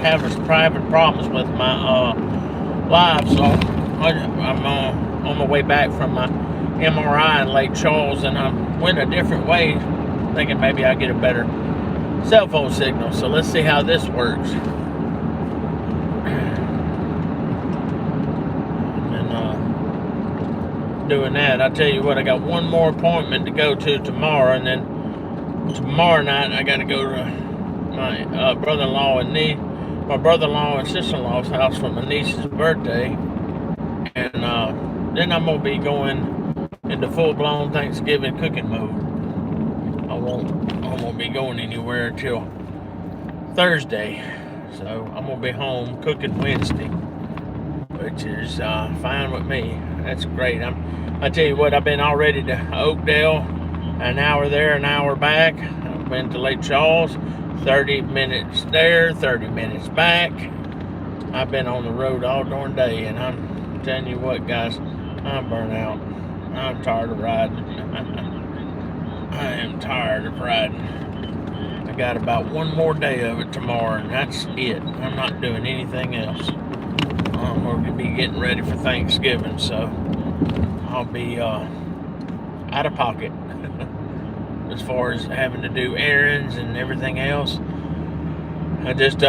having some private problems with my live, so I'm on my way back from my MRI in Lake Charles, and I went a different way, thinking maybe I get a better cell phone signal. So let's see how this works. And doing that, I'll tell you what, I got one more appointment to go to tomorrow, and then tomorrow night I got to go to my brother-in-law and sister-in-law's house for my niece's birthday, and then I'm gonna be going into full-blown Thanksgiving cooking mode. I won't be going anywhere until Thursday, so I'm gonna be home cooking Wednesday, which is fine with me. That's great. I tell you what, I've been already to Oakdale, an hour there, an hour back. I've been to Lake Charles, 30 minutes there, 30 minutes back. I've been on the road all darn day, and I'm telling you what, guys, I'm burnt out. I'm tired of riding. I am tired of riding. I got about one more day of it tomorrow, and that's it. I'm not doing anything else. I'm going to be getting ready for Thanksgiving, so I'll be out of pocket as far as having to do errands and everything else. I just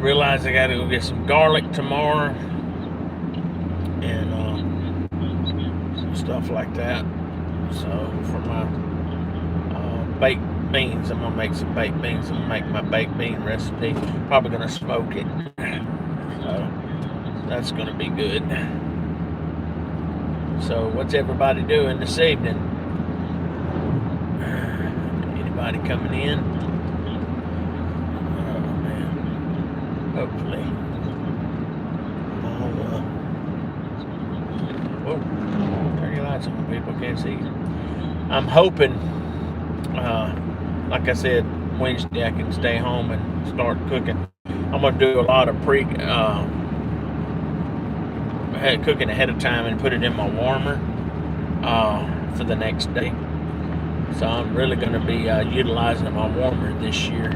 realized I got to go get some garlic tomorrow and stuff like that. So for my baked beans, I'm gonna make some baked beans. I'm gonna make my baked bean recipe. Probably gonna smoke it. So that's gonna be good. So what's everybody doing this evening? Anybody coming in? Oh man. Hopefully. Whoa. Turn your lights on, people can't see you. I'm hoping, like I said, Wednesday I can stay home and start cooking. I'm gonna do a lot of cooking ahead of time and put it in my warmer for the next day. So I'm really going to be utilizing my warmer this year.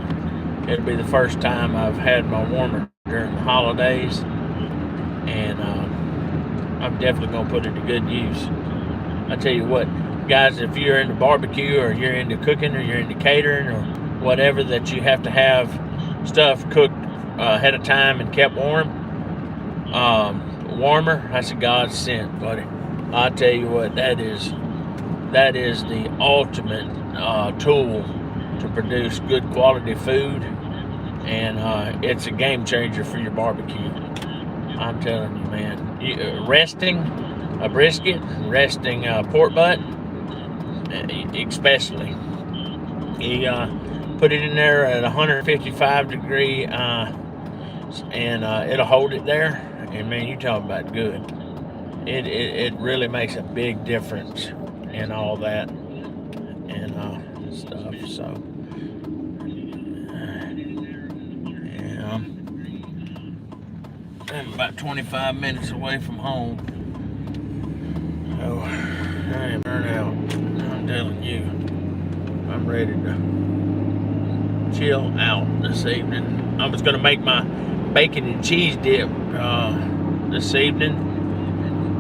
It'll be the first time I've had my warmer during the holidays, and I'm definitely going to put it to good use. I tell you what, guys, if you're into barbecue or you're into cooking or you're into catering or whatever, that you have to have stuff cooked ahead of time and kept warm, warmer, that's a godsend, buddy. I tell you what, that is the ultimate tool to produce good quality food, and it's a game changer for your barbecue. I'm telling you, man. Resting a brisket, resting pork butt, especially. You put it in there at 155 degree, and it'll hold it there. And man, you talk about good. It really makes a big difference in all that and stuff. So yeah, I'm about 25 minutes away from home. So I am burnt out. I'm telling you, I'm ready to chill out this evening. I was gonna make my bacon and cheese dip this evening,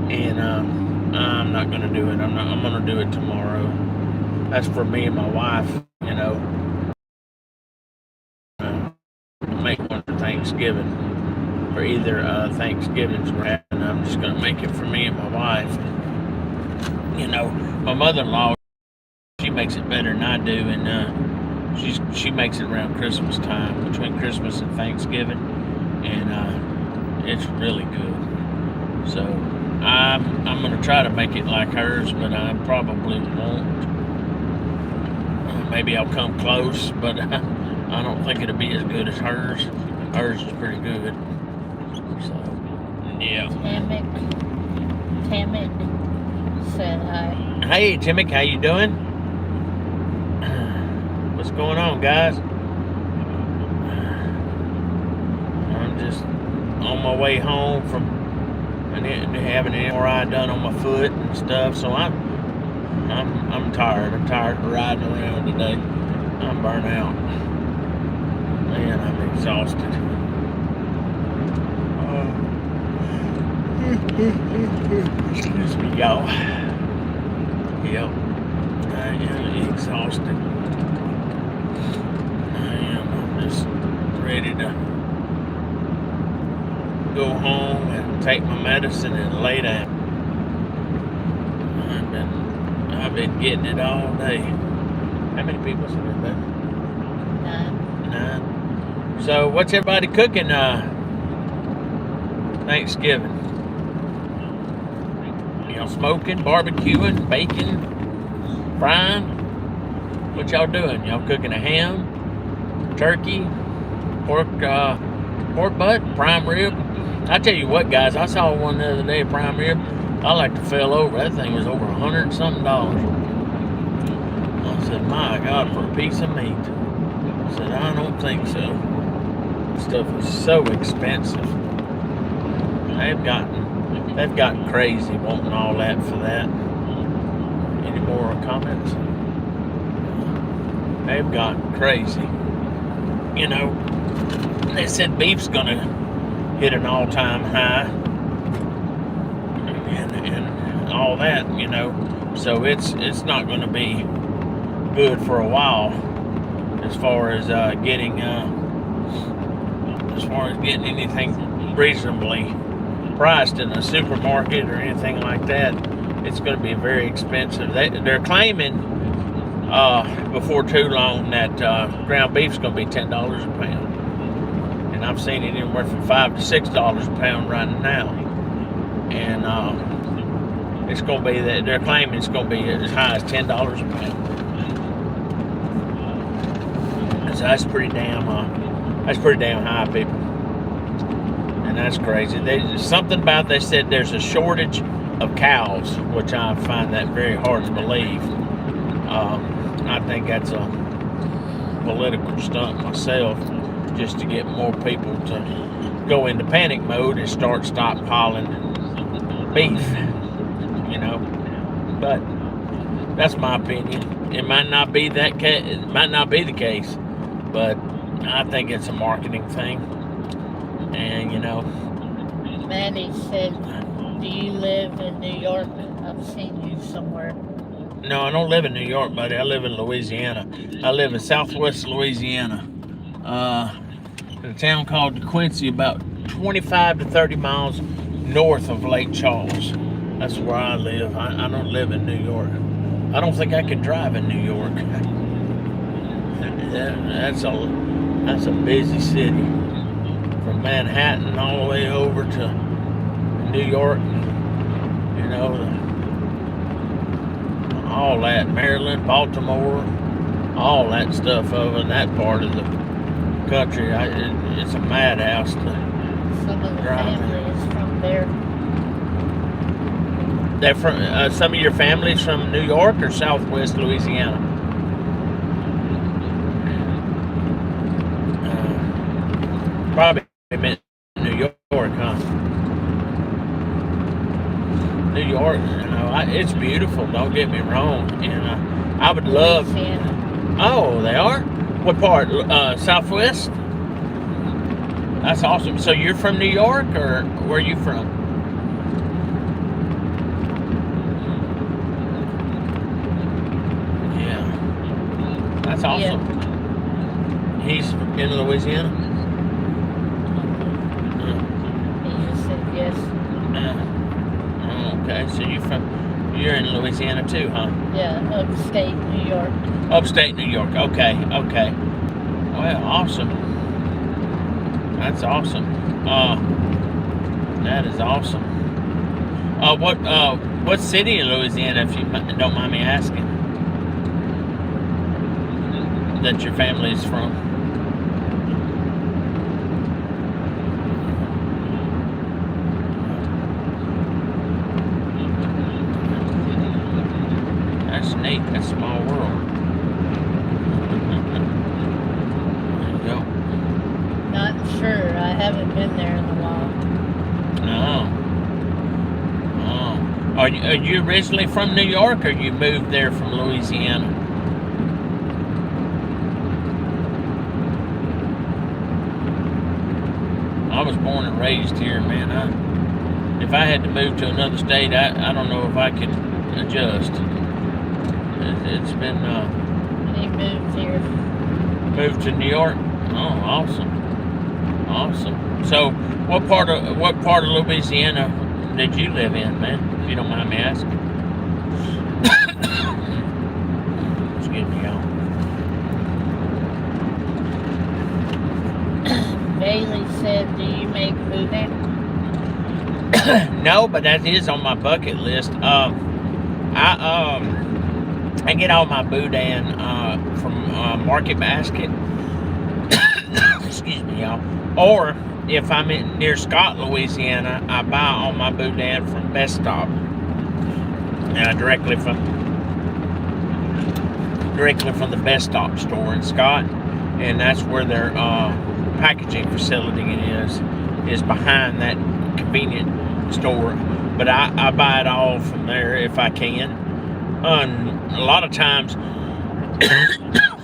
and I'm not gonna do it. I'm gonna do it tomorrow. That's for me and my wife, you know. Make one for Thanksgiving, for either Thanksgiving's wrap, and I'm just gonna make it for me and my wife. You know, my mother-in-law, she makes it better than I do, and she makes it around Christmas time, between Christmas and Thanksgiving, and it's really good. So I'm gonna try to make it like hers, but I probably won't. Maybe I'll come close, but I don't think it'll be as good as hers. Hers is pretty good. So yeah. Timmy said hi. Hey Timmy, how you doing? What's going on, guys? I'm just on my way home from having an MRI done on my foot and stuff, so I'm tired. I'm tired of riding around today. I'm burnt out. Man, I'm exhausted. Excuse me, y'all. Yep. I am exhausted. I'm just ready to go home and take my medicine and lay down. I've been getting it all day. How many people's in there, baby? 9. 9. So what's everybody cooking Thanksgiving? Smoking, barbecuing, baking, frying. What y'all doing? Y'all cooking a ham, turkey, pork butt, prime rib? I tell you what, guys, I saw one the other day, prime rib. I like to fell over. That thing was over $100 and something. I said, my God, for a piece of meat. I said, I don't think so. Stuff is so expensive. They've gotten crazy wanting all that for that. Any more comments? They've gotten crazy. They said beef's gonna hit an all-time high and all that, So it's not gonna be good for a while as far as getting anything reasonably priced in a supermarket or anything like that. It's going to be very expensive. They're claiming before too long that ground beef's going to be $10 a pound, and I've seen it anywhere from $5 to $6 a pound right now. And it's going to be that they're claiming it's going to be as high as $10 a pound. So that's pretty damn high, people. That's crazy. Something about they said there's a shortage of cows, which I find that very hard to believe. I think that's a political stunt myself, just to get more people to go into panic mode and start stockpiling beef. But that's my opinion. It might not be the case, but I think it's a marketing thing. And Maddie said, do you live in New York? I've seen you somewhere. No, I don't live in New York, buddy. I live in Louisiana. I live in southwest Louisiana. In a town called DeQuincy, about 25 to 30 miles north of Lake Charles. That's where I live. I don't live in New York. I don't think I could drive in New York. That's a busy city. From Manhattan all the way over to New York, all that, Maryland, Baltimore, all that stuff over in that part of the country. It's a madhouse to Some of the drive. family is from there. They're from some of your family's from New York or Southwest Louisiana? Probably in New York, huh? New York, it's beautiful. Don't get me wrong, and I would love. Louisiana. Oh, they are. What part? Southwest. That's awesome. So you're from New York, or where are you from? Yeah, that's awesome. Yeah. He's in Louisiana. He just said yes. Okay, so you're in Louisiana too, huh? Yeah, upstate New York. Upstate New York. Okay. Well, awesome. That's awesome. That is awesome. What city in Louisiana, if you don't mind me asking, that your family is from? That's neat. That's a small world. There you go. Not sure. I haven't been there in a while. Oh. Are you originally from New York, or you moved there from Louisiana? I was born and raised here, man. if I had to move to another state, I don't know if I could adjust. It's been He moved here. moved to New York. Oh, awesome. So, what part of Louisiana did you live in, man? If you don't mind me asking. Excuse me, y'all. Bailey said, "Do you make boudin?" No, but that is on my bucket list. I get all my boudin from Market Basket. Excuse me, y'all. Or if I'm near Scott, Louisiana, I buy all my boudin from Best Stop, directly from the Best Stop store in Scott, and that's where their packaging facility is behind that convenient store. But I buy it all from there if I can. A lot of times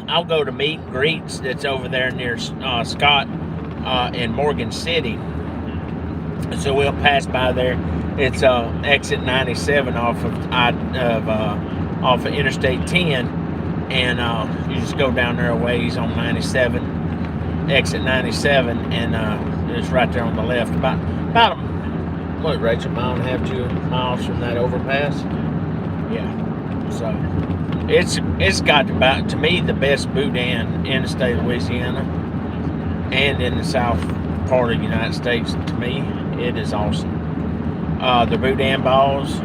I'll go to meet and greets that's over there near Scott in Morgan City. So we'll pass by there. It's exit 97 off of Interstate 10, and you just go down there a ways on 97, exit 97, and it's right there on the left. About what, Rachel, mile and a half, 2 miles from that overpass. Yeah. So it's got about, to me, the best boudin in the state of Louisiana and in the south part of the United States. To me, it is awesome. The boudin balls,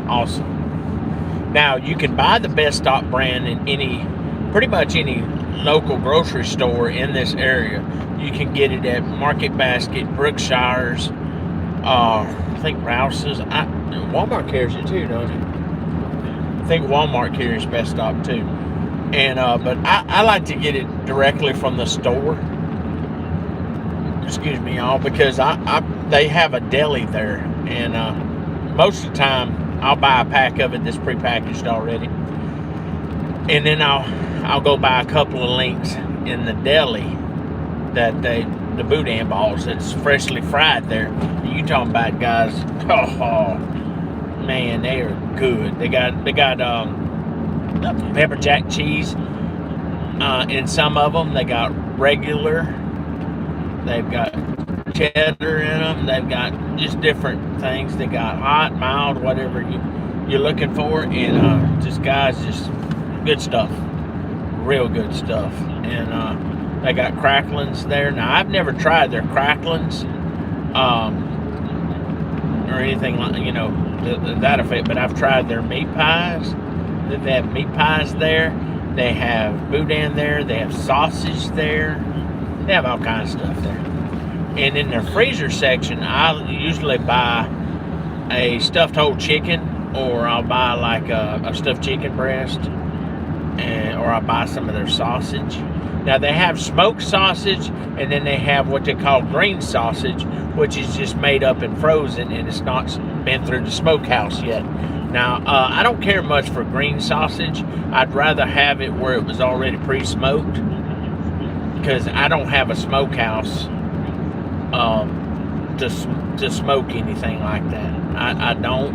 awesome. Now, you can buy the Best Stop brand in pretty much any local grocery store in this area. You can get it at Market Basket, Brookshire's, I think Rouse's. Walmart carries it too, don't it? I think Walmart carries Best Stop too. And but I like to get it directly from the store. Excuse me, y'all, because they have a deli there, and most of the time I'll buy a pack of it that's prepackaged already, and then I'll go buy a couple of links in the deli that the boudin balls that's freshly fried there. You talking about, guys? Oh man, they are good. They got pepper jack cheese in some of them. They got regular. They've got cheddar in them. They've got just different things. They got hot, mild, whatever you're looking for, and just good stuff, real good stuff. And they got cracklings there. Now, I've never tried their cracklings or anything like, that effect, but I've tried their meat pies. They have meat pies there. They have boudin there. They have sausage there. They have all kinds of stuff there. And in their freezer section, I usually buy a stuffed whole chicken, or I'll buy like a stuffed chicken breast, or I'll buy some of their sausage. Now, they have smoked sausage, and then they have what they call green sausage, which is just made up and frozen, and it's not been through the smokehouse yet. Now, I don't care much for green sausage. I'd rather have it where it was already pre-smoked, because I don't have a smokehouse to smoke anything like that. I don't,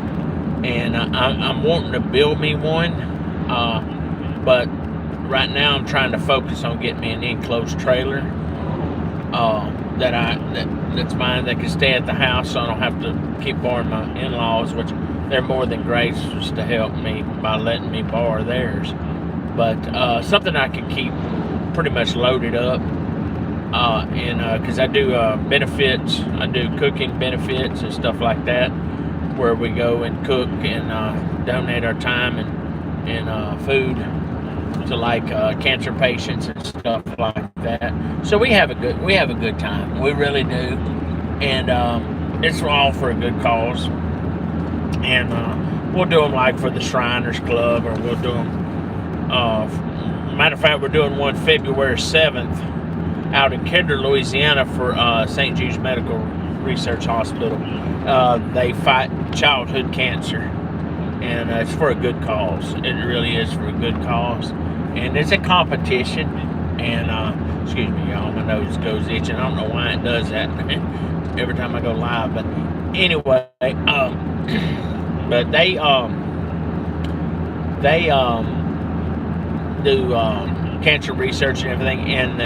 and I'm wanting to build me one, but right now I'm trying to focus on getting me an enclosed trailer that's mine, that can stay at the house, so I don't have to keep borrowing my in-laws, which they're more than gracious to help me by letting me borrow theirs. But something I can keep pretty much loaded up, and because I do benefits, I do cooking benefits and stuff like that, where we go and cook and donate our time and food to like cancer patients and stuff like that. So we have a good time. We really do, and it's all for a good cause. And we'll do them like for the Shriners Club, or we'll do them. Matter of fact, we're doing one February 7th out in Kendra, Louisiana, for St. Jude's Medical Research Hospital. They fight childhood cancer, and it's for a good cause. It really is for a good cause, and it's a competition. And excuse me, y'all, my nose goes itching. I don't know why it does that every time I go live, but anyway, but they do cancer research and everything, and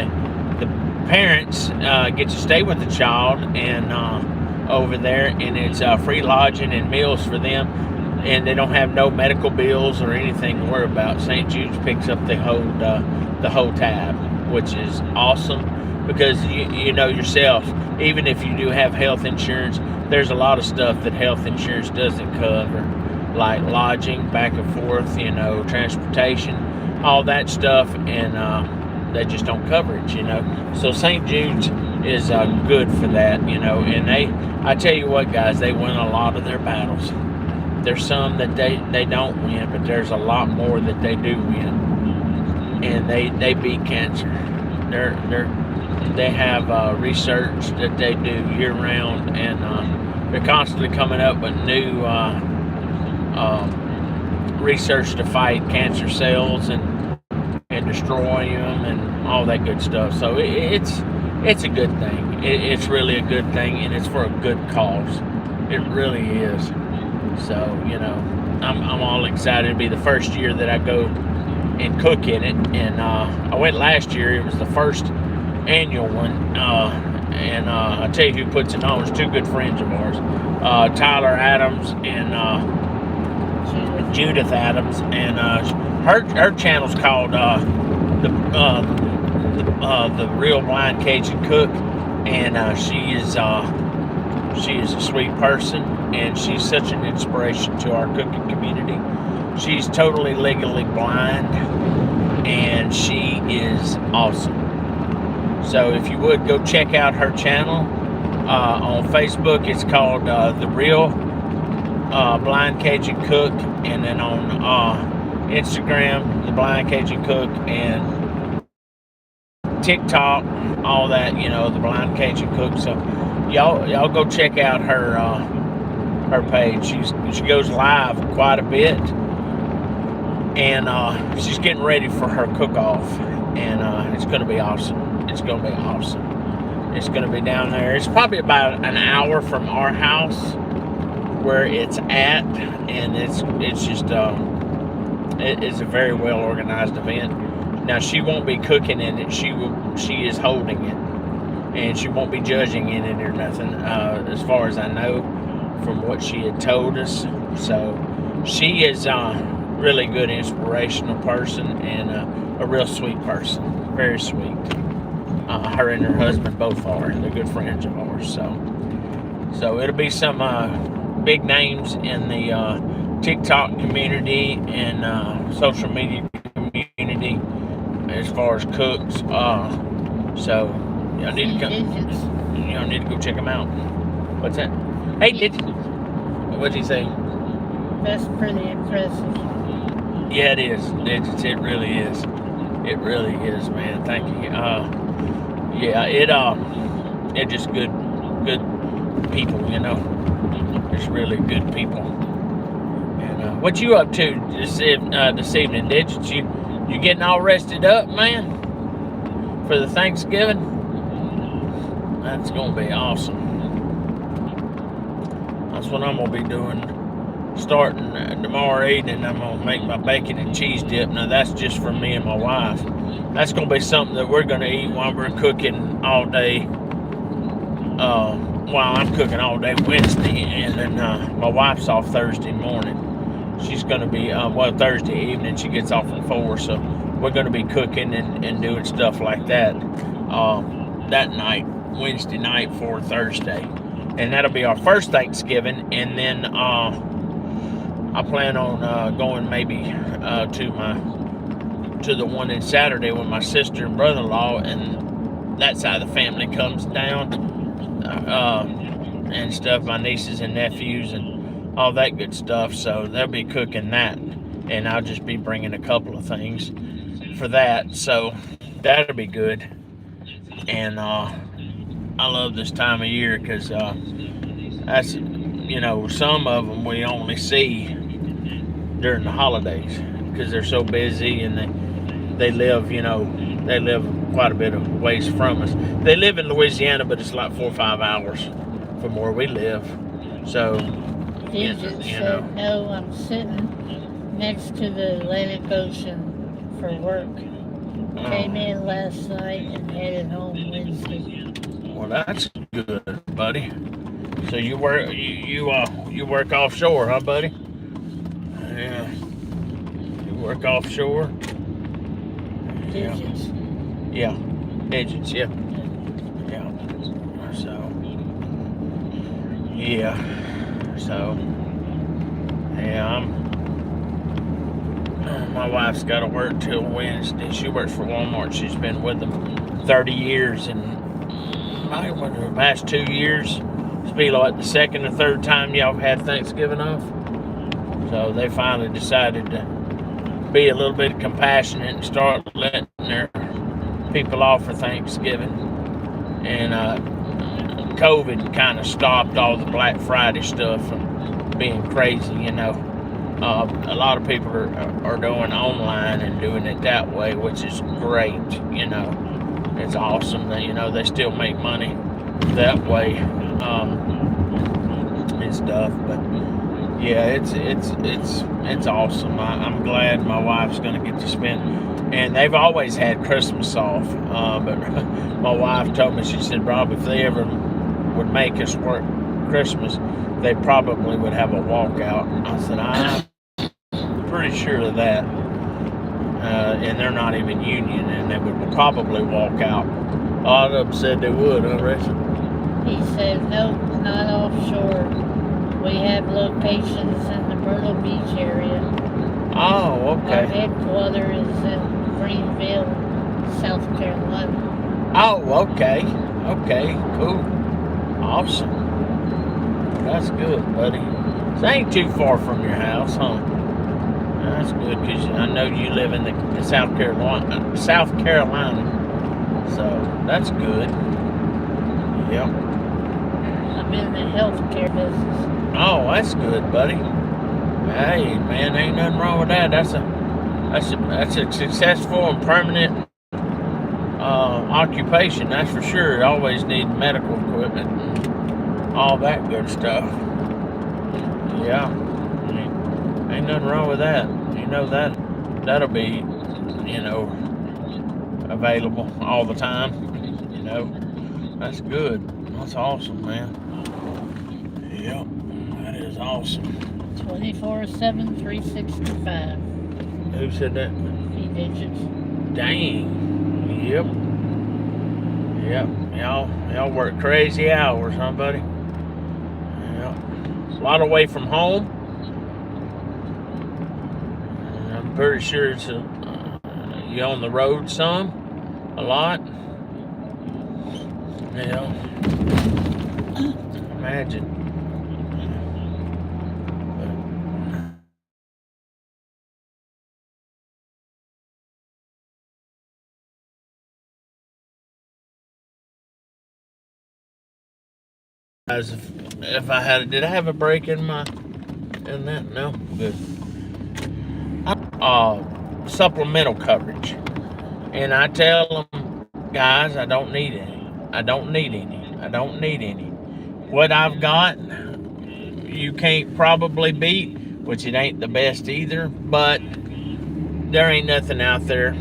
the parents get to stay with the child and over there, and it's free lodging and meals for them, and they don't have no medical bills or anything to worry about. St. Jude's picks up the whole tab, which is awesome, because you know yourself, even if you do have health insurance, there's a lot of stuff that health insurance doesn't cover, like lodging back and forth, you know, transportation, all that stuff, and they just don't cover it, you know. So St. Jude's is good for that, you know. And I tell you what, guys, they win a lot of their battles. There's some that they don't win, but there's a lot more that they do win, and they beat cancer. They have research that they do year round, and they're constantly coming up with new research to fight cancer cells and destroy them and all that good stuff. So it's a good thing. It's really a good thing, and it's for a good cause. It really is. So, you know, I'm all excited to be the first year that I go and cook in it. And I went last year. It was the first annual one. And I tell you who puts it on. It's two good friends of ours, Tyler Adams and Judith Adams. And her channel's called the Real Blind Cajun Cook, and she is a sweet person, and she's such an inspiration to our cooking community. She's totally legally blind, and she is awesome. So if you would go check out her channel on Facebook, it's called the Real Blind Cajun Cook, and then on Instagram, the Blind Cajun Cook, and TikTok, all that, you know, the Blind Cajun Cook. So y'all go check out her page. She goes live quite a bit, and she's getting ready for her cook-off, and it's going to be awesome. It's going to be awesome. It's going to be down there. It's probably about an hour from our house where it's at, and it's just it's a very well organized event. Now, she won't be cooking in it. She is holding it, and she won't be judging in it or nothing, as far as I know from what she had told us. So she is really good, inspirational person, and a real sweet person. Very sweet. Her and her husband both are. They're good friends of ours. So it'll be some big names in the TikTok community and social media community as far as cooks. So y'all need to need to go check them out. What's that? Hey, what'd he say? That's pretty impressive. Yeah, it is. It really is. It really is, man. Thank you. Yeah, it just good people, you know. It's really good people. And what you up to this evening, Digits? You getting all rested up, man, for the Thanksgiving? That's gonna be awesome. That's what I'm gonna be doing. Starting tomorrow evening, I'm gonna make my bacon and cheese dip. Now that's just for me and my wife. That's gonna be something that we're gonna eat while we're cooking all day. While I'm cooking all day Wednesday, and then my wife's off Thursday morning. She's gonna be Thursday evening. She gets off at 4, so we're gonna be cooking and doing stuff like that that night, Wednesday night for Thursday, and that'll be our first Thanksgiving. And then I plan on going maybe to the one in Saturday when my sister and brother-in-law and that side of the family comes down, and stuff, my nieces and nephews and all that good stuff. So they'll be cooking that, and I'll just be bringing a couple of things for that. So that'll be good. And I love this time of year because that's, you know, some of them we only see during the holidays because they're so busy, and they live, you know, they live quite a bit of ways from us. They live in Louisiana, but it's like 4 or 5 hours from where we live. So, Digit you said, know. no, I'm sitting next to the Atlantic Ocean for work. Came in last night and headed home Wednesday. Well, that's good, buddy. So you work offshore, huh, buddy? Yeah. You work offshore. Yeah. Digits. Yeah. Digits. Yeah. Yeah. So. Yeah. So. Yeah. My wife's got to work till Wednesday. She works for Walmart. She's been with them 30 years, and the past 2 years, it's be like the second or third time y'all had Thanksgiving off. So they finally decided to be a little bit compassionate and start letting their people off for Thanksgiving. And COVID kind of stopped all the Black Friday stuff from being crazy, you know. A lot of people are doing online and doing it that way, which is great, you know. It's awesome that, you know, they still make money that way and stuff. But yeah, it's awesome. I'm glad my wife's gonna get to spend. And they've always had Christmas off, but my wife told me, she said, Rob, if they ever would make us work Christmas, they probably would have a walkout. I said, I'm pretty sure of that. And they're not even union, and they would probably walk out. A lot of them said they would, I reckon. He said, nope, not offshore. We have locations in the Myrtle Beach area. Oh, Our okay. headquarters is in Greenville, South Carolina. Oh, okay. Okay, cool. Awesome. That's good, buddy. So ain't too far from your house, huh? That's good, because I know you live in the South Carolina. So that's good. Yep. I'm in the healthcare business. Oh, that's good, buddy. Hey, man, ain't nothing wrong with that. That's a successful and permanent occupation. That's for sure. You always need medical equipment and all that good stuff. Yeah. Ain't nothing wrong with that. You know, that'll be, you know, available all the time. You know, that's good. That's awesome, man. Yep, that is awesome. 24/7, 365. Who said that? Digits. Dang. Yep. Yep. Y'all work crazy hours, huh, buddy? Yep. A lot away from home. I'm pretty sure it's you on the road some, a lot. Yeah. Imagine. As if I had, did I have a break in that? No, good. Supplemental coverage, and I tell them, guys, I don't need any. I don't need any. What I've got, you can't probably beat, which it ain't the best either, but there ain't nothing out there.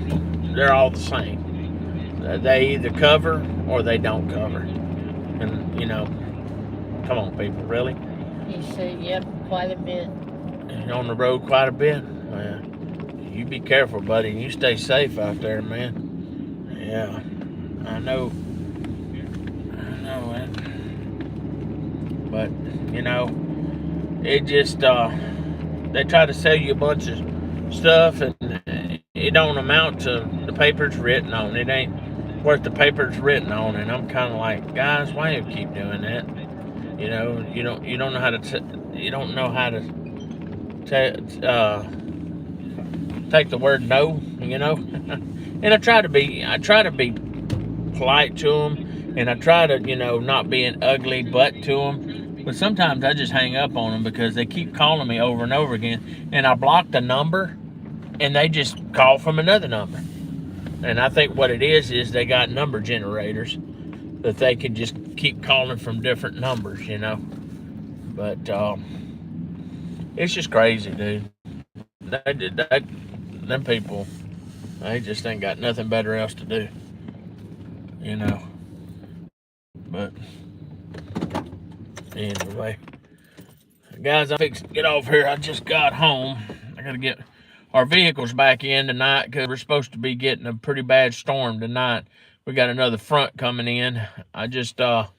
They're all the same. They either cover or they don't cover. And, you know, come on, people, really? He said, yep, quite a bit. You're on the road quite a bit? Well, you be careful, buddy. You stay safe out there, man. Yeah, I know it. But, you know, it just, they try to sell you a bunch of stuff, and it don't amount to the paper it's written on. It ain't worth the paper it's written on, and I'm kind of like, guys, why you keep doing that? You know, you don't know how to take the word no, you know. And I try to be polite to them, and I try to, you know, not be an ugly butt to them. But sometimes I just hang up on them because they keep calling me over and over again, and I block the number, and they just call from another number. And I think what it is they got number generators that they can just keep calling from different numbers, you know. But it's just crazy, dude. Them people, they just ain't got nothing better else to do, you know. But anyway, guys, I'm fixing to get off here. I just got home. I gotta get our vehicles back in tonight because we're supposed to be getting a pretty bad storm tonight. We got another front coming in. I just, of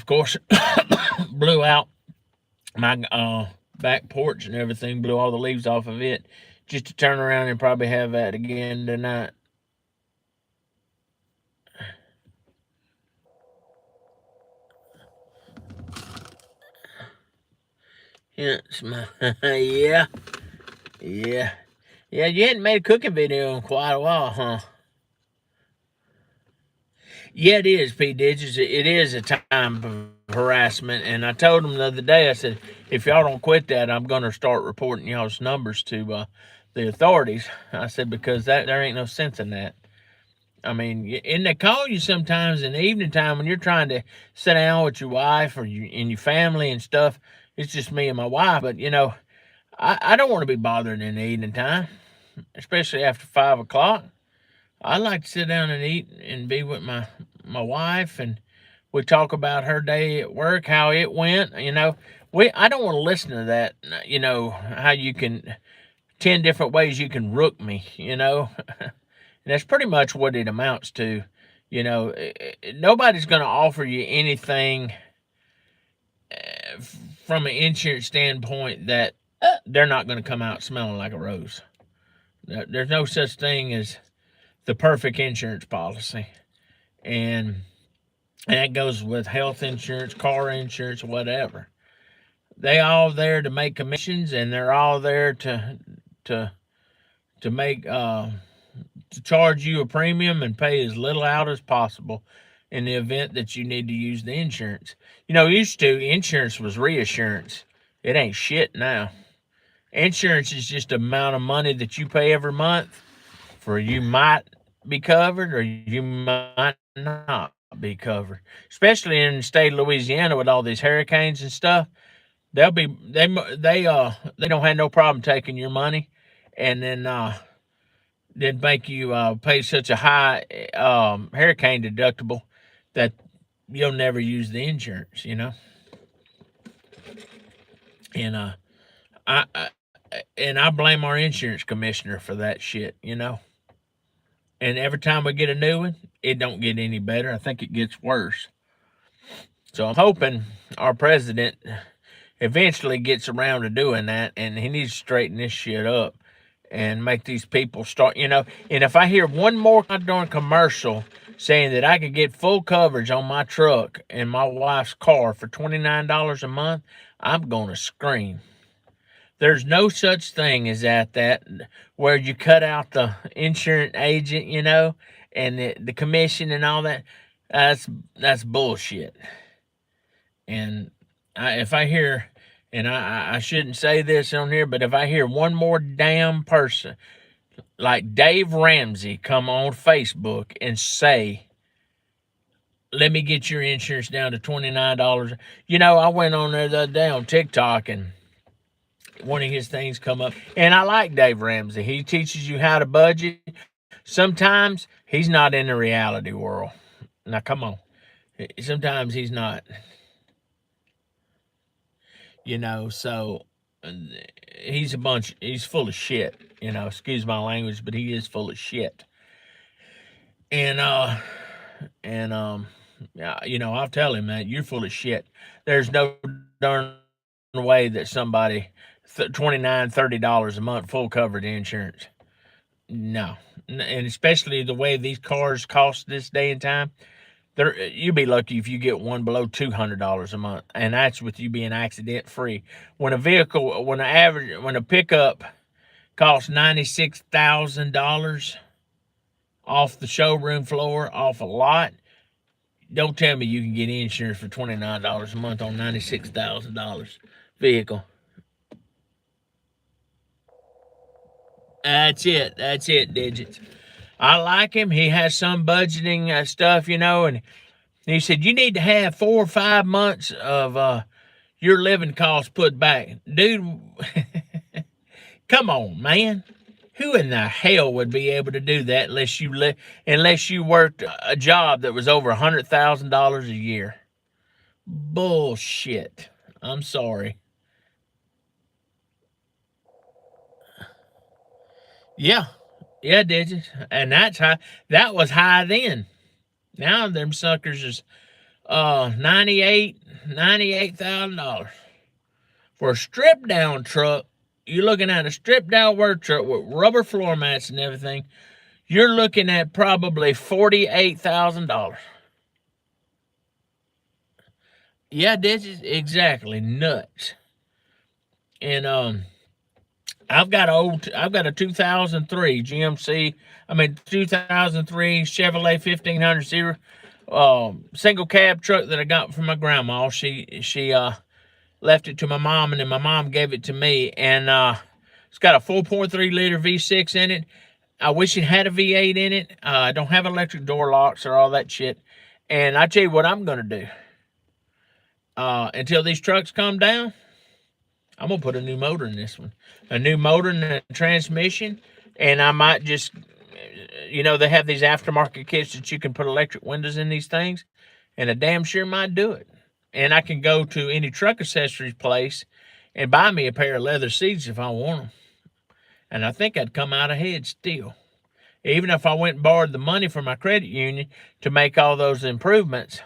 course, blew out my back porch and everything, blew all the leaves off of it, just to turn around and probably have that again tonight. Yeah, yeah, yeah, yeah. You hadn't made a cooking video in quite a while, huh? Yeah, it is, P. Digits. It is a time of harassment, and I told them the other day. I said, if y'all don't quit that, I'm going to start reporting y'all's numbers to the authorities. I said because there ain't no sense in that. I mean, and they call you sometimes in the evening time when you're trying to sit down with your wife or and your family and stuff. It's just me and my wife, but I don't want to be bothered in the evening time, especially after 5 o'clock. I like to sit down and eat and be with my wife, and we talk about her day at work, how it went. I don't want to listen to that. How you can 10 different ways you can rook me. And that's pretty much what it amounts to. Nobody's going to offer you anything from an insurance standpoint that they're not going to come out smelling like a rose. There's no such thing as the perfect insurance policy. And that goes with health insurance, car insurance, whatever. They all there to make commissions, and they're all there to make to charge you a premium and pay as little out as possible in the event that you need to use the insurance. Used to, insurance was reassurance. It ain't shit now. Insurance is just the amount of money that you pay every month for you might be covered or you might not be covered. Especially in the state of Louisiana with all these hurricanes and stuff, they don't have no problem taking your money and then make you pay such a high hurricane deductible that you'll never use the insurance, And I blame our insurance commissioner for that shit, And every time we get a new one, it don't get any better. I think it gets worse. So I'm hoping our president eventually gets around to doing that, and he needs to straighten this shit up and make these people start, And if I hear one more darn commercial saying that I could get full coverage on my truck and my wife's car for $29 a month, I'm going to scream. There's no such thing as that where you cut out the insurance agent, and the commission and all that. That's bullshit. And if I hear, and I shouldn't say this on here, but if I hear one more damn person like Dave Ramsey come on Facebook and say, let me get your insurance down to $29. I went on there the other day on TikTok and one of his things come up. And I like Dave Ramsey. He teaches you how to budget. Sometimes he's not in the reality world. Now, come on. Sometimes he's not. So he's full of shit. Excuse my language, but he is full of shit. And yeah, I'll tell him that you're full of shit. There's no darn way that somebody $29-30 a month full covered insurance. No, and especially the way these cars cost this day and time. You'd be lucky if you get one below $200 a month, and that's with you being accident free. When a pickup costs $96,000 off the showroom floor, off a lot, don't tell me you can get insurance for $29 a month on $96,000 vehicle. That's it, Digits. I like him. He has some budgeting stuff, and he said you need to have 4 or 5 months of your living costs put back. Dude, come on, man. Who in the hell would be able to do that unless you worked a job that was over $100,000 a year? Bullshit. I'm sorry. Yeah. Yeah, did you? And that's high. That was high then. Now them suckers is $98,000 for a stripped down truck. You're looking at a stripped down work truck with rubber floor mats and everything. You're looking at probably $48,000. Yeah, this is exactly nuts. And I've got a 2003 GMC. 2003 Chevrolet 1500 single cab truck that I got from my grandma. She left it to my mom, and then my mom gave it to me. And it's got a 4.3 liter V6 in it. I wish it had a V8 in it. I don't have electric door locks or all that shit. And I tell you what I'm gonna do. Until these trucks come down, I'm gonna put a new motor in this one, a new motor and a transmission, and I might just, they have these aftermarket kits that you can put electric windows in these things, and I damn sure might do it. And I can go to any truck accessories place and buy me a pair of leather seats if I want them, and I think I'd come out ahead still. Even if I went and borrowed the money from my credit union to make all those improvements,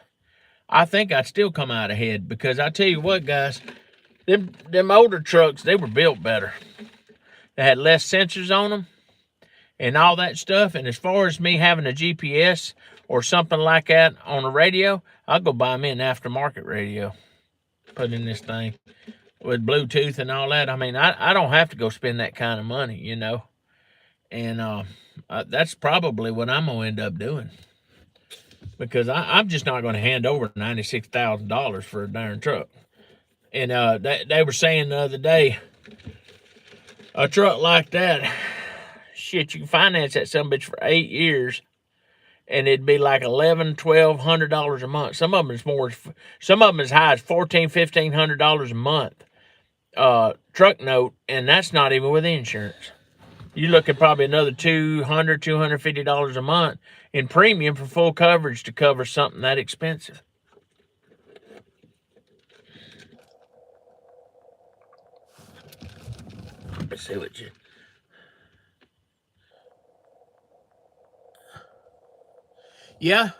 I think I'd still come out ahead, because I tell you what, guys, them older trucks, they were built better. They had less sensors on them and all that stuff. And as far as me having a GPS or something like that on a radio, I'll go buy me an aftermarket radio, put in this thing with Bluetooth and all that. I don't have to go spend that kind of money, And that's probably what I'm going to end up doing, because I'm just not going to hand over $96,000 for a darn truck. And they were saying the other day, a truck like that, shit, you can finance that sumbitch for 8 years, and it'd be like $1,100-$1,200 a month. Some of them is more. Some of them as high as $1,400-$1,500 a month. Truck note, and that's not even with insurance. You look at probably another $250 a month in premium for full coverage to cover something that expensive. Let's see what you. Yeah,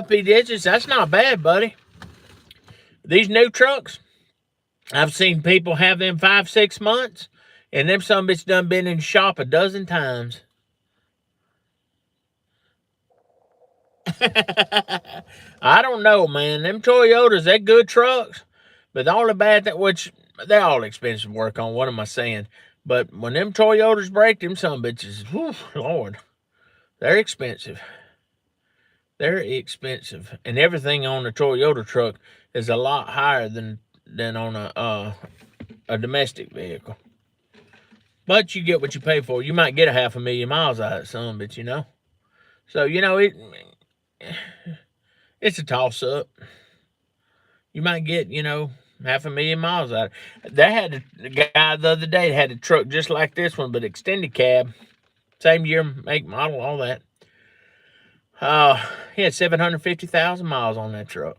P. Digits, that's not bad, buddy. These new trucks, I've seen people have them 5-6 months, and them sumbitch done been in the shop a dozen times. I don't know, man. Them Toyotas, they're good trucks, but the only bad thing, which they're all expensive to work on, what am I saying? But when them Toyotas break, them sumbitches, whew, Lord, they're expensive. They're expensive, and everything on a Toyota truck is a lot higher than on a domestic vehicle. But you get what you pay for. You might get 500,000 miles out of some, but So it's a toss up. You might get 500,000 miles out. They had a guy the other day had a truck just like this one, but extended cab, same year, make, model, all that. He had 750,000 miles on that truck.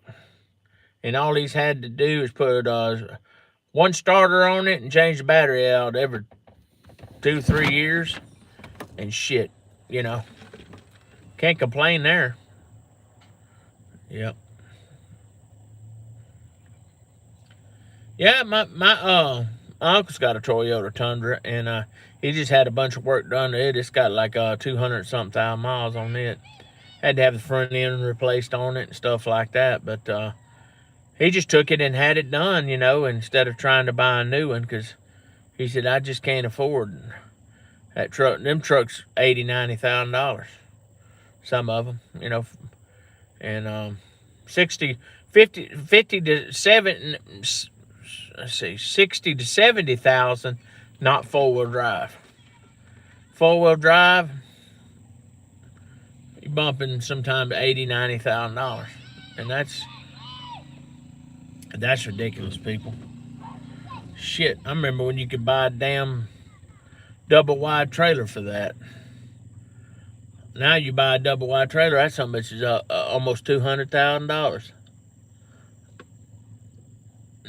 And all he's had to do is put one starter on it and change the battery out every 2-3 years. And shit, can't complain there. Yep. Yeah, my uncle's got a Toyota Tundra, and he just had a bunch of work done to it. It's got like 200-something thousand miles on it. Had to have the front end replaced on it and stuff like that. But he just took it and had it done, instead of trying to buy a new one, because he said, I just can't afford that truck. Them trucks, $80,000-$90,000. Some of them, and 60 to 70, let's see, 60 to 70,000, not four-wheel drive. Four-wheel drive, you're bumping sometimes $80,000-$90,000, and that's ridiculous, people. Shit, I remember when you could buy a damn double wide trailer for that. Now you buy a double wide trailer, that's how much is almost $200,000.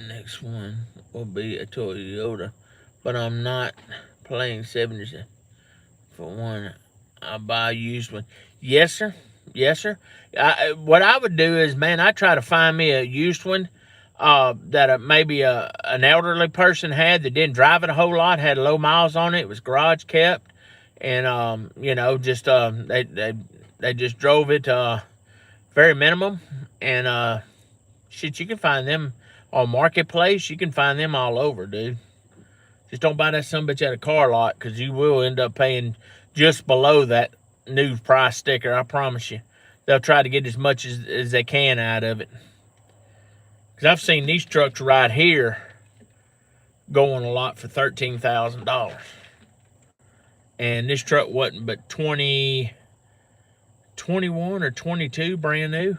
Next one will be a Toyota, but I'm not playing 70s for one. I'll buy a used one. Yes, sir. Yes, sir. What I would do is, man, I try to find me a used one that maybe an elderly person had that didn't drive it a whole lot, had low miles on it. It was garage kept, and just they just drove it very minimum, and shit, you can find them on Marketplace. You can find them all over, dude. Just don't buy that son bitch at a car lot, because you will end up paying just below that new price sticker. I promise you. They'll try to get as much as they can out of it. Because I've seen these trucks right here going a lot for $13,000. And this truck wasn't but 21 or 22 brand new.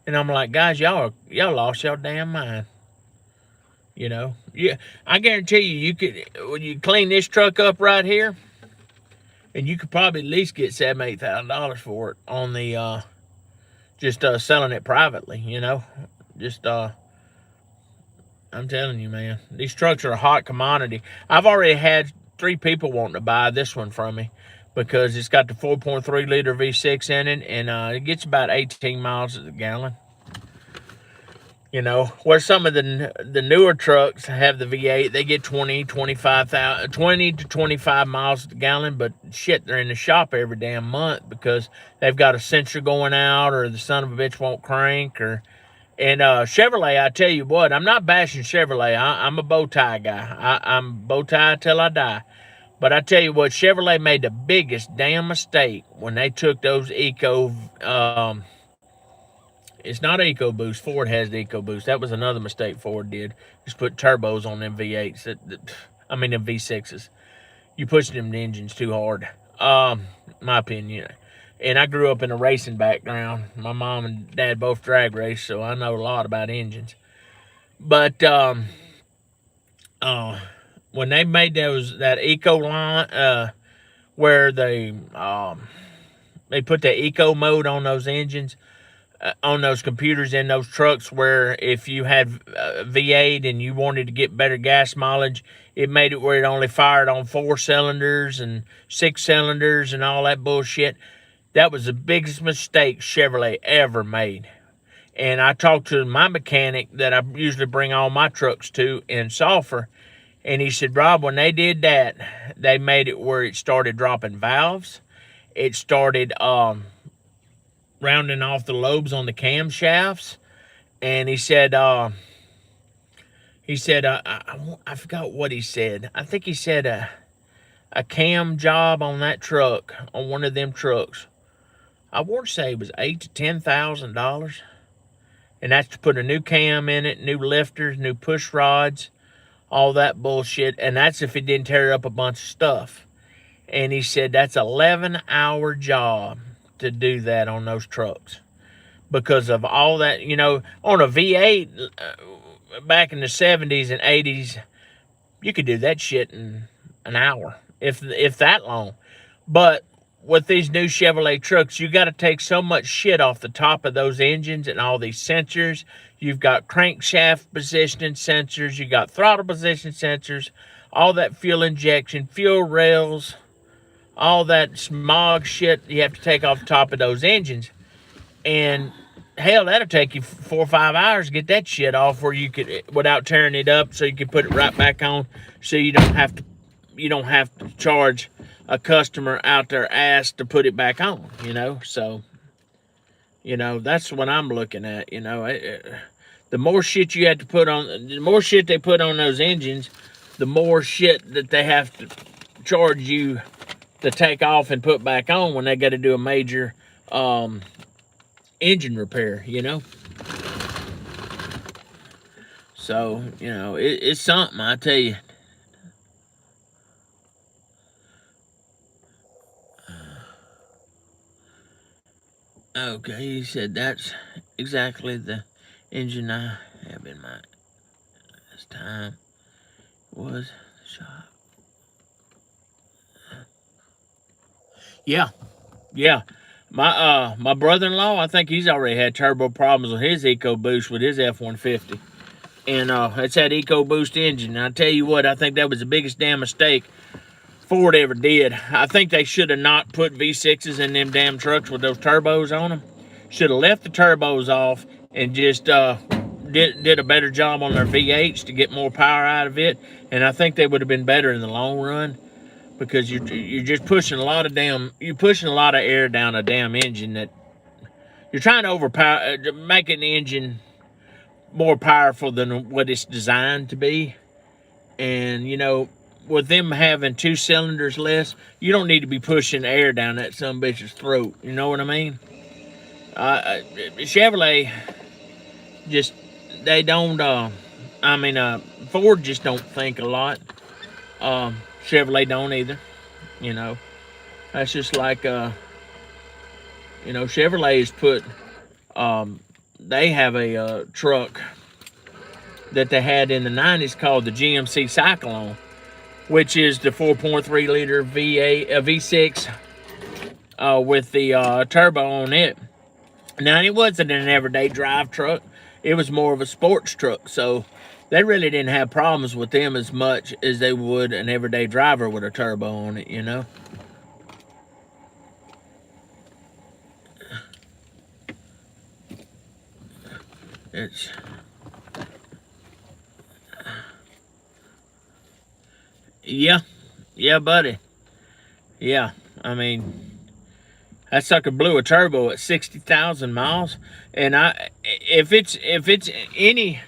And I'm like, guys, y'all lost y'all damn mind. You know, yeah, I guarantee you could, when you clean this truck up right here, and you could probably at least get $7,000-8,000 for it on the just selling it privately. You know, just I'm telling you, man, these trucks are a hot commodity. I've already had 3 people wanting to buy this one from me because it's got the 4.3 liter V6 in it, and it gets about 18 miles a gallon. You know, where some of the newer trucks have the V8, they get 20 to 25 miles a gallon, but shit, they're in the shop every damn month because they've got a sensor going out, or the son of a bitch won't crank, and Chevrolet, I tell you what, I'm not bashing Chevrolet. I'm a bow tie guy. I'm bow tie till I die. But I tell you what, Chevrolet made the biggest damn mistake when they took those it's not EcoBoost. Ford has the EcoBoost. That was another mistake Ford did. Just put turbos on them V8s. Them V6s. You pushing them engines too hard. My opinion. And I grew up in a racing background. My mom and dad both drag race, so I know a lot about engines. But when they made that Eco line, where they put the Eco mode on those engines, on those computers in those trucks, where if you had V8 and you wanted to get better gas mileage, it made it where it only fired on 4 cylinders and 6 cylinders and all that bullshit. That was the biggest mistake Chevrolet ever made. And I talked to my mechanic that I usually bring all my trucks to in Sulphur, and he said, Rob, when they did that, they made it where it started dropping valves. It started rounding off the lobes on the camshafts, and he said I forgot what he said. I think he said a cam job on that truck, on one of them trucks, I want to say it was $8,000 to $10,000, and that's to put a new cam in it, new lifters, new push rods, all that bullshit, and that's if it didn't tear up a bunch of stuff. And he said that's 11-hour job to do that on those trucks because of all that. You know, on a V8 back in the 70s and 80s, you could do that shit in an hour, if that long. But with these new Chevrolet trucks, you got to take so much shit off the top of those engines and all these sensors. You've got crankshaft positioning sensors, you got throttle position sensors, all that fuel injection, fuel rails, all that smog shit you have to take off the top of those engines. And hell, that'll take you 4 or 5 hours to get that shit off, where you could, without tearing it up, so you can put it right back on, so you don't have to charge a customer out their ass to put it back on, you know. So, you know, that's what I'm looking at. You know, the more shit you have to put on, the more shit they put on those engines, the more shit that they have to charge you to take off and put back on when they got to do a major engine repair, you know. So, you know, it's something, I tell you. Okay, he said that's exactly the engine I have in mind this time. was shop. Yeah. My brother-in-law, I think he's already had turbo problems with his EcoBoost with his F-150. And it's that EcoBoost engine. And I tell you what, I think that was the biggest damn mistake Ford ever did. I think they should have not put V6s in them damn trucks with those turbos on them. Should have left the turbos off and just did a better job on their V8s to get more power out of it. And I think they would have been better in the long run, because you're just pushing a lot of air down a damn engine that you're trying to overpower, make an engine more powerful than what it's designed to be. And you know, with them having 2 cylinders less, you don't need to be pushing air down that some bitch's throat. You know what I mean? Chevrolet just, they don't. Ford just don't think a lot. Chevrolet don't either. You know, that's just like Chevrolet's put. They have a truck that they had in the 90s called the GMC Cyclone, which is the 4.3 liter V6 with the turbo on it. Now, it wasn't an everyday drive truck. It was more of a sports truck, so they really didn't have problems with them as much as they would an everyday driver with a turbo on it, you know? Yeah, buddy. Yeah, I mean, that sucker blew a turbo at 60,000 miles, and if it's any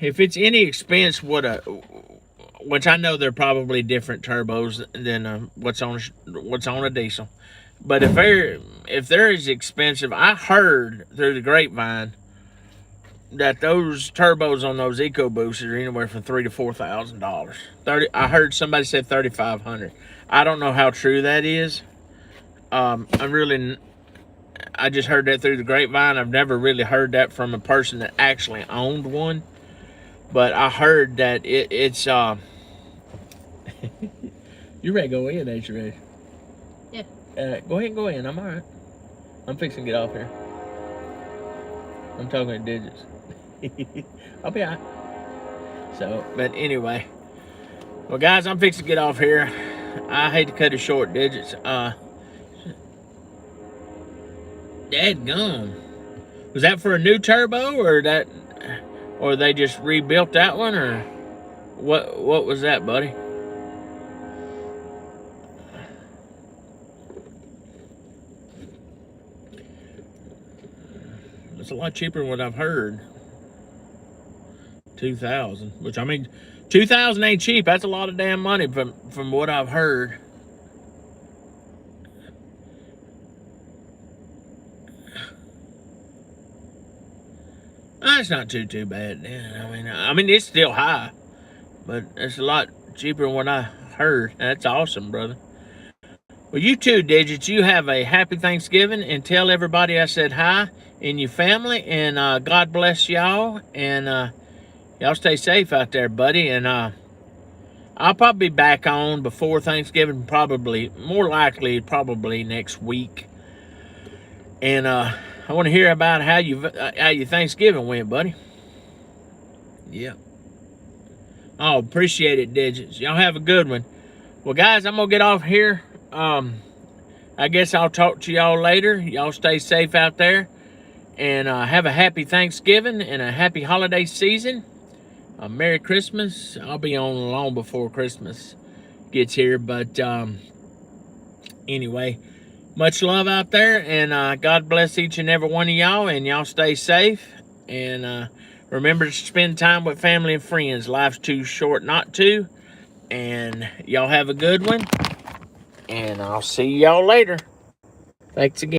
expense, which I know they're probably different turbos than what's on a diesel, but if they're as expensive, I heard through the grapevine that those turbos on those EcoBoosts are anywhere from $3,000 to $4,000. I heard somebody say $3,500. I don't know how true that is. I just heard that through the grapevine. I've never really heard that from a person that actually owned one, but I heard that it's you ready to go in, ain't you, ready? Yeah. Go ahead and go in. I'm all right. I'm fixing to get off here. I'm talking to digits. I'll be all right. So, but anyway. Well, guys, I'm fixing to get off here. I hate to cut it short, digits. Dadgum. Was that for a new turbo, or they just rebuilt that one, or what was that, buddy? It's a lot cheaper than what I've heard. 2,000, which, I mean, 2,000 ain't cheap. That's a lot of damn money from what I've heard. It's not too bad. I mean, it's still high, but it's a lot cheaper than what I heard. That's awesome, brother. Well, you too, Digits. You have a happy Thanksgiving, and tell everybody I said hi and your family, and God bless y'all, and y'all stay safe out there, buddy. And I'll probably be back on before Thanksgiving, more likely next week. And I want to hear about how your Thanksgiving went, buddy. Yeah. Oh, appreciate it, Digits. Y'all have a good one. Well, guys, I'm gonna get off here. I guess I'll talk to y'all later. Y'all stay safe out there, and have a happy Thanksgiving and a happy holiday season. Merry Christmas. I'll be on long before Christmas gets here, but anyway, much love out there, and God bless each and every one of y'all, and y'all stay safe, and remember to spend time with family and friends. Life's too short not to, and y'all have a good one, and I'll see y'all later. Thanks again.